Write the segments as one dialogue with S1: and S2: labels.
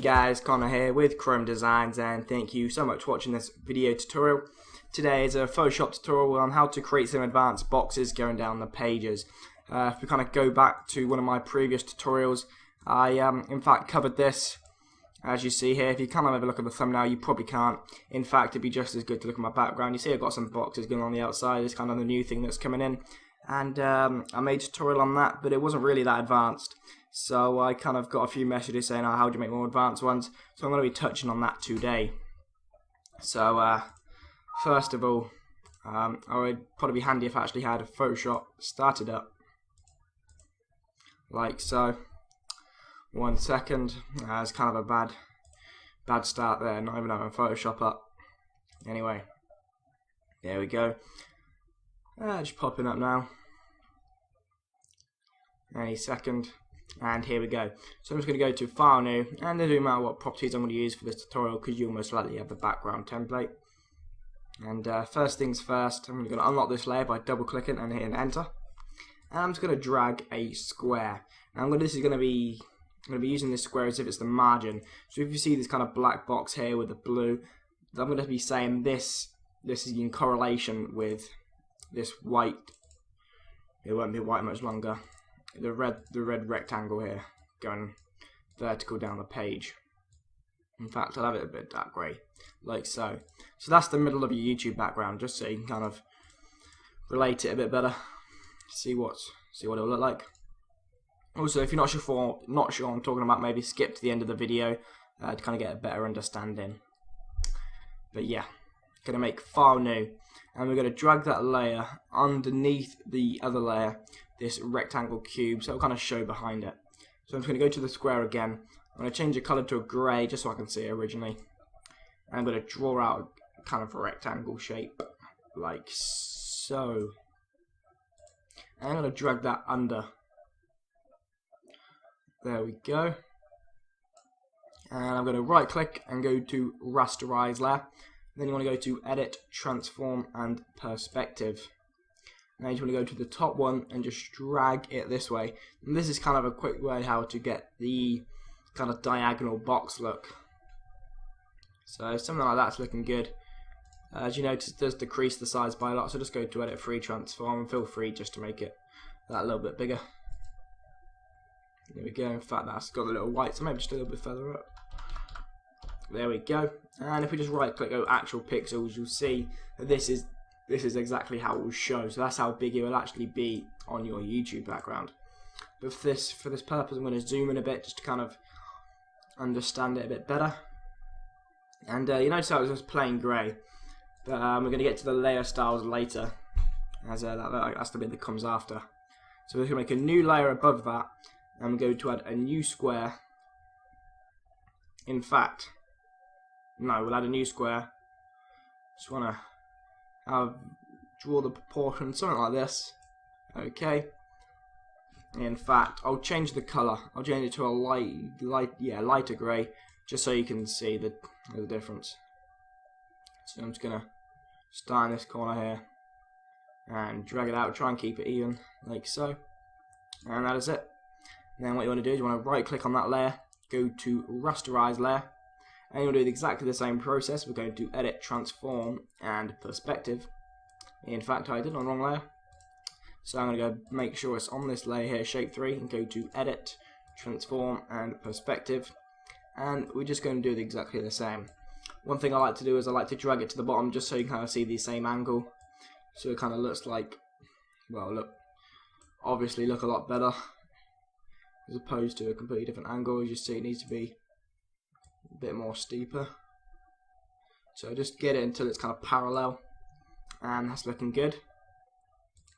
S1: guys, Connor here with Chrome Designs, and thank you so much for watching this video tutorial. Today is a Photoshop tutorial on how to create some advanced boxes going down the pages. If we kind of go back to one of my previous tutorials, I in fact covered this, as you see here. If you kind of have a look at the thumbnail, you probably can't. In fact, it'd be just as good to look at my background. You see I've got some boxes going on the outside. It's kind of the new thing that's coming in. And I made a tutorial on that, but it wasn't really that advanced. So I kind of got a few messages saying, oh, how do you make more advanced ones? So I'm going to be touching on that today. So first of all, it would probably be handy if I actually had a Photoshop started up. Like so. 1 second. It's kind of a bad start there, not even having Photoshop up. Anyway, there we go. Just popping up now. Any second. And here we go. So I'm just going to go to File New, and it doesn't matter what properties I'm going to use for this tutorial because you'll most likely have the background template. And first things first, I'm going to unlock this layer by double clicking and hitting Enter. And I'm just going to drag a square. Now I'm going to be using this square as if it's the margin. So if you see this kind of black box here with the blue, I'm going to be saying this is in correlation with this white. It won't be white much longer. The red rectangle here going vertical down the page. In fact, I'll have it a bit dark grey, like so. So that's the middle of your YouTube background, just so you can kind of relate it a bit better. See what it'll look like. Also, if you're not sure what I'm talking about, maybe skip to the end of the video to kind of get a better understanding. But yeah, gonna make File New, and we're gonna drag that layer underneath the other layer, this rectangle cube, so it'll kind of show behind it. So I'm just gonna go to the square again. I'm gonna change the color to a grey just so I can see it originally, and I'm gonna draw out kind of a rectangle shape, like so. And I'm gonna drag that under. There we go. And I'm going to right click and go to rasterize layer. Then you want to go to edit, transform and perspective. Now you want to go to the top one and just drag it this way. And this is kind of a quick way how to get the kind of diagonal box look. So something like that's looking good. As you notice, it does decrease the size by a lot, so just go to edit, free, transform, and feel free just to make it that a little bit bigger. There we go. In fact, that's got a little white, so maybe just a little bit further up. There we go. And if we just right click go actual pixels, you'll see that this is exactly how it will show. So that's how big it will actually be on your YouTube background. But for this purpose, I'm going to zoom in a bit just to kind of understand it a bit better. And you notice how it was just plain grey, but we're going to get to the layer styles later, as that's the bit that comes after. So we're going to make a new layer above that. I'm going to add a new square. In fact, no, we'll add a new square. Just want to draw the proportion, something like this. Okay. In fact, I'll change the color. I'll change it to a lighter grey, just so you can see the difference. So I'm just gonna start in this corner here and drag it out. Try and keep it even, like so. And that is it. Then what you want to do is you want to right click on that layer, go to rasterize layer, and you'll do exactly the same process. We're going to edit, transform and perspective. In fact, I did on the wrong layer, so I'm going to go make sure it's on this layer here, shape 3, and go to edit, transform and perspective, and we're just going to do exactly the same. One thing I like to do is I like to drag it to the bottom just so you can kind of see the same angle, so it kind of looks like, well, obviously look a lot better as opposed to a completely different angle. As you see, it needs to be a bit more steeper. So just get it until it's kind of parallel, and that's looking good.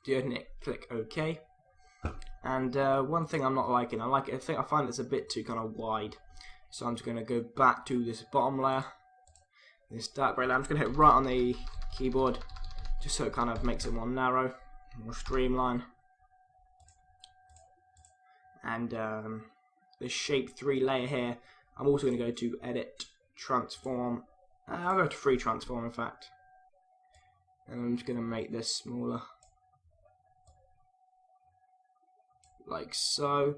S1: Click OK. And one thing I'm not liking, I find it's a bit too kind of wide. So I'm just going to go back to this bottom layer, this dark grey layer. I'm just going to hit right on the keyboard, just so it kind of makes it more narrow, more streamlined. And this shape 3 layer here, I'm also going to go to edit, transform. I'll go to free transform, in fact. And I'm just going to make this smaller, like so.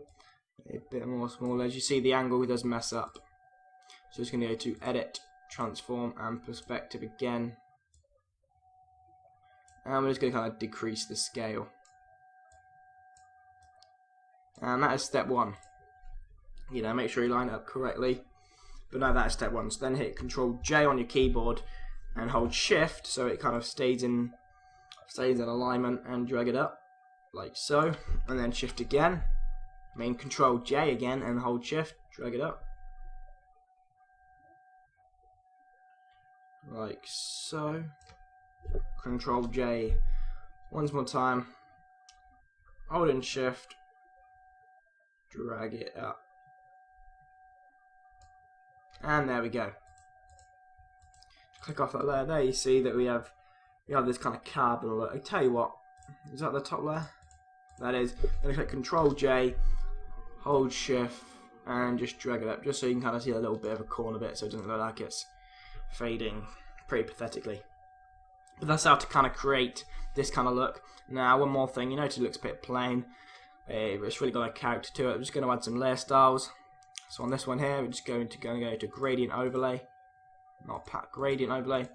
S1: A bit more smaller. As you see, the angle does mess up. So it's going to go to Edit, Transform, and Perspective again. And we're just going to kind of decrease the scale. And that is step 1. You know, make sure you line it up correctly. But no, that is step 1. So then hit Control J on your keyboard and hold Shift so it kind of stays in alignment, and drag it up like so. And then Shift again. I mean Control J again and hold Shift, drag it up like so. Control J once more time, hold in Shift, drag it up, and there we go. Click off that layer there, you see that we have this kind of carbon look. I tell you what, is that the top layer? That is. Then click Control J, hold Shift, and just drag it up, just so you can kind of see a little bit of a corner bit, so it doesn't look like it's fading pretty pathetically. But that's how to kind of create this kind of look. Now, one more thing, you notice it looks a bit plain. It's really got a character to it. I'm just going to add some layer styles. So on this one here, we're just going to go to Gradient Overlay, not Pack, Gradient Overlay.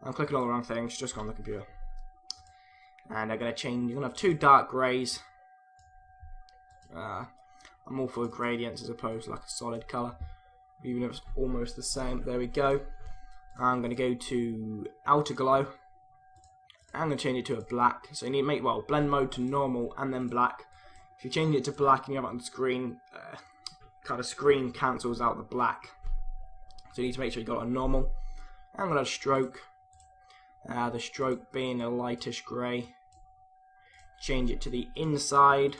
S1: I'm clicking all the wrong things, just on the computer. And I'm going to change. You're going to have 2 dark greys. I'm all for gradients as opposed to like a solid colour, even if it's almost the same. There we go. I'm going to go to Outer Glow. I'm going to change it to a black. So you need to make, well, blend mode to normal and then black. If you change it to black and you have it on the screen, kind of screen cancels out the black. So you need to make sure you got it on normal. I'm going to stroke. The stroke being a lightish grey. Change it to the inside.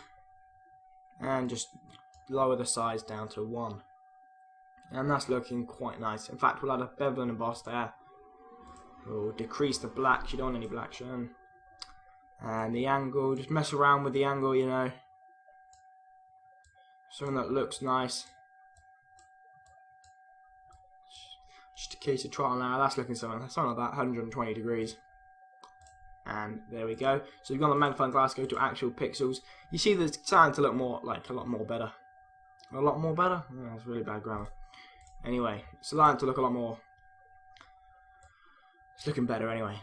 S1: And just lower the size down to 1. And that's looking quite nice. In fact, we'll add a bevel and emboss there. We'll decrease the black, you don't want any black shown. And the angle, just mess around with the angle, you know. Something that looks nice. Just a case of trial and error. That's looking something like that, 120 degrees. And there we go. So you've got the magnifying glass, go to actual pixels. You see that it's starting to look more like a lot more better. A lot more better? Oh, that's really bad grammar. Anyway, it's starting to look a lot more. It's looking better anyway.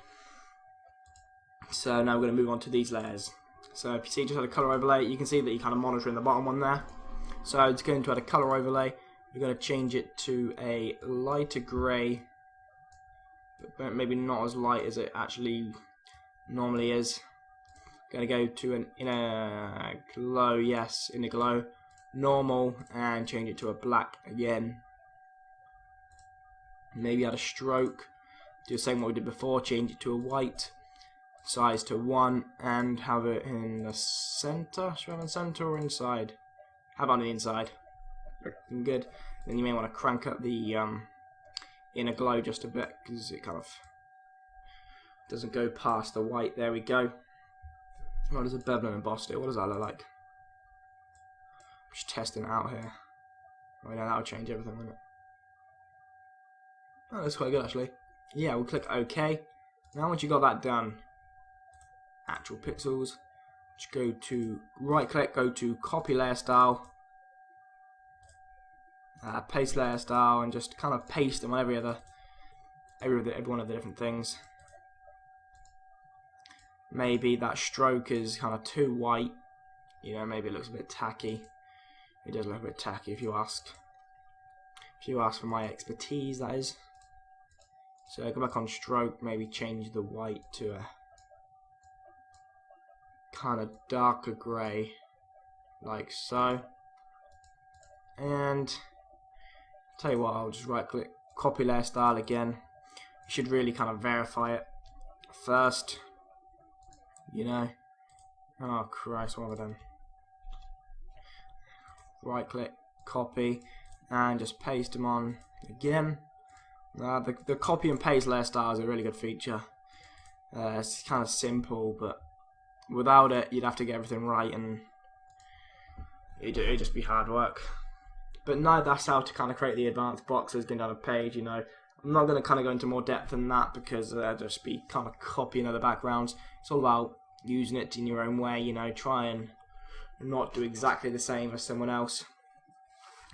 S1: So now we're going to move on to these layers. So if you see just had a color overlay, you can see that you're kind of monitoring the bottom one there. So it's going to add a color overlay. We're going to change it to a lighter grey, but maybe not as light as it actually normally is. Going to go to an inner glow, yes, inner glow, normal, and change it to a black again. Maybe add a stroke. Do the same what we did before, change it to a white, size to 1, and have it in the center. Should we have it in the center or inside? How about on the inside? Looking good. Then you may want to crank up the inner glow just a bit, because it kind of doesn't go past the white. There we go. What does a bevel and emboss do? What does that look like? Just testing it out here. Oh yeah, that'll change everything, won't it? Oh, that's quite good actually. Yeah, we'll click OK. Now once you got that done, actual pixels, just go to right click, go to copy layer style, paste layer style, and just kind of paste them on every one of the different things. Maybe that stroke is kind of too white, you know, maybe it looks a bit tacky. It does look a bit tacky if you ask. If you ask for my expertise, that is. So go back on stroke, maybe change the white to a kind of darker grey, like so. And tell you what, I'll just right click, copy layer style again. You should really kind of verify it first, you know. Oh Christ, what have I done? Right click, copy, and just paste them on again. The copy and paste layer style is a really good feature. It's kind of simple, but without it, you'd have to get everything right, and it'd just be hard work. But no, that's how to kind of create the advanced boxes going down a page. You know, I'm not going to kind of go into more depth than that because I'd just be kind of copying other backgrounds. It's all about using it in your own way. You know, try and not do exactly the same as someone else.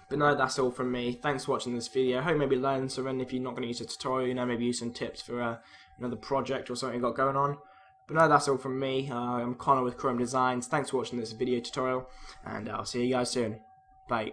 S1: But no, that's all from me. Thanks for watching this video. I hope you maybe learn something. If you're not going to use a tutorial, maybe use some tips for another project or something you've got going on. But no, that's all from me. I'm Connor with Chrome Designs. Thanks for watching this video tutorial, and I'll see you guys soon. Bye.